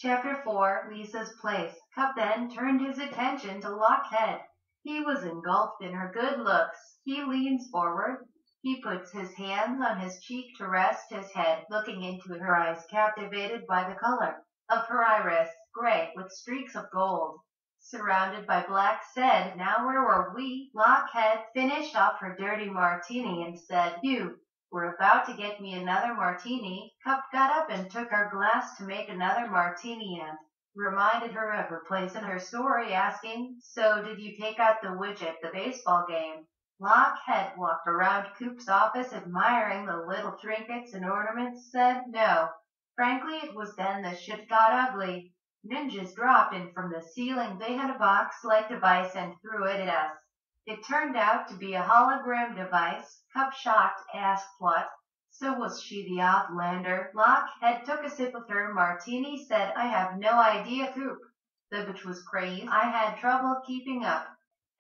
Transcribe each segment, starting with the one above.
Chapter 4 Lisa's Place. Cup then turned his attention to Lockhead. He was engulfed in her good looks. He leans forward. He puts his hands on his cheek to rest his head, looking into her eyes, captivated by the color of her iris, gray with streaks of gold, surrounded by black. Said, "Now where were we?" Lockhead finished off her dirty martini and said, "You were about to get me another martini." Cup got up and took her glass to make another martini and reminded her of her place in her story, asking, "So did you take out the witch at the baseball game?" Lockhead walked around Coop's office admiring the little trinkets and ornaments, said, "No. Frankly, it was then the shit got ugly. Ninjas dropped in from the ceiling. They had a box-like device and threw it at us. It turned out to be a hologram device." Cup, shocked, asked what. So was she the Offlander? Lockhead took a sip of her martini, said, "I have no idea, Coop. The bitch was crazy. I had trouble keeping up.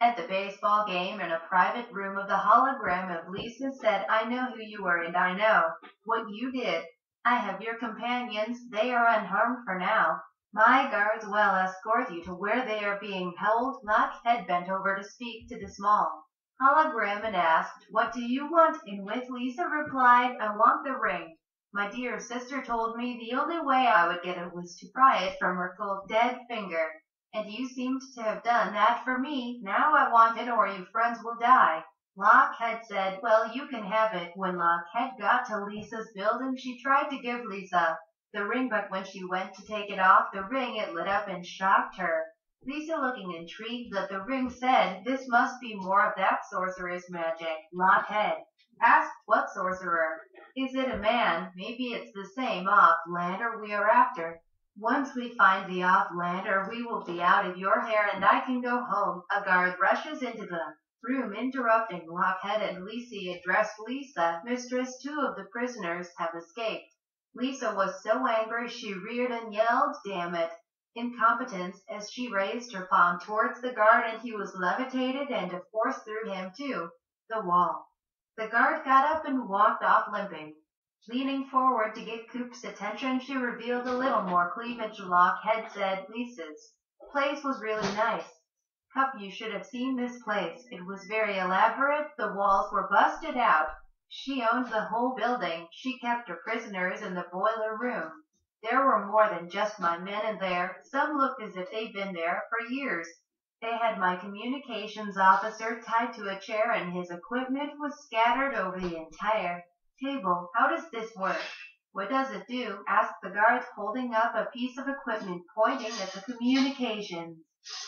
At the baseball game in a private room of the hologram of Lisa said, 'I know who you were and I know what you did. I have your companions. They are unharmed for now. My guards will escort you to where they are being held." Lockhead bent over to speak to the small hologram and asked, "What do you want?" In which Lisa replied, "I want the ring. My dear sister told me the only way I would get it was to pry it from her cold dead finger. And you seemed to have done that for me. Now I want it or you friends will die." Lockhead said, "Well, you can have it." When Lockhead got to Lisa's building, she tried to give Lisa the ring, but when she went to take it off the ring, it lit up and shocked her. Lisa, looking intrigued at the ring, said, "This must be more of that sorcerer's magic." Lockhead asked, "What sorcerer? Is it a man? Maybe it's the same Offlander we are after. Once we find the Offlander, we will be out of your hair and I can go home." A guard rushes into the room, interrupting Lockhead, and Lisa addressed Lisa, "Mistress, 2 of the prisoners have escaped." Lisa was so angry she reared and yelled, "Damn it, incompetence," as she raised her palm towards the guard, and he was levitated and forced through him to the wall. The guard got up and walked off limping. Leaning forward to get Coop's attention, she revealed a little more cleavage. Lockhead said, "Lisa's place was really nice. Cup, you should have seen this place. It was very elaborate. The walls were busted out. She owned the whole building. She kept her prisoners in the boiler room. There were more than just my men in there. Some looked as if they'd been there for years. They had my communications officer tied to a chair and his equipment was scattered over the entire table." "How does this work? What does it do?" asked the guard, holding up a piece of equipment, pointing at the communications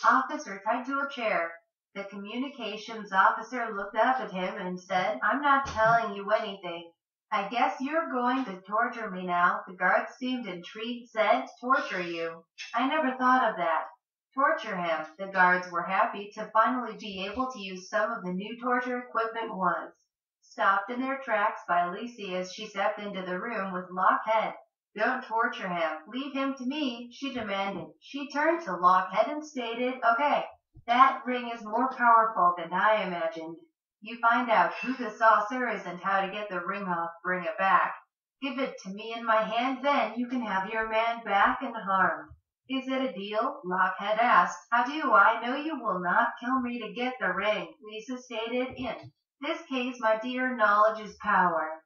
officer tied to a chair. The communications officer looked up at him and said, "I'm not telling you anything. I guess you're going to torture me now." The guard seemed intrigued, said, "Torture you? I never thought of that." "Torture him." The guards were happy to finally be able to use some of the new torture equipment. Was stopped in their tracks by Lisa as she stepped into the room with Lockhead. "Don't torture him. Leave him to me," she demanded. She turned to Lockhead and stated, "Okay, that ring is more powerful than I imagined. You find out who the saucer is and how to get the ring off, bring it back. Give it to me in my hand, then you can have your man back unharmed." "Is it a deal?" Lockhead asked. "How do I know you will not kill me to get the ring?" Lisa stated, "In this case, my dear, knowledge is power.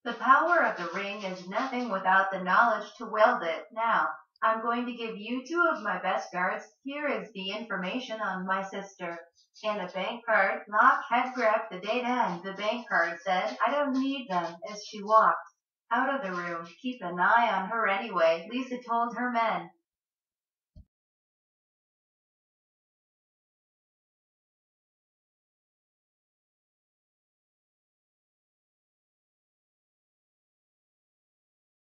The power of the ring is nothing without the knowledge to wield it. Now, I'm going to give you 2 of my best guards. Here is the information on my sister and a bank card." Lockhead grabbed the data and the bank card, said, "I don't need them," as she walked out of the room. "Keep an eye on her anyway," Lisa told her men.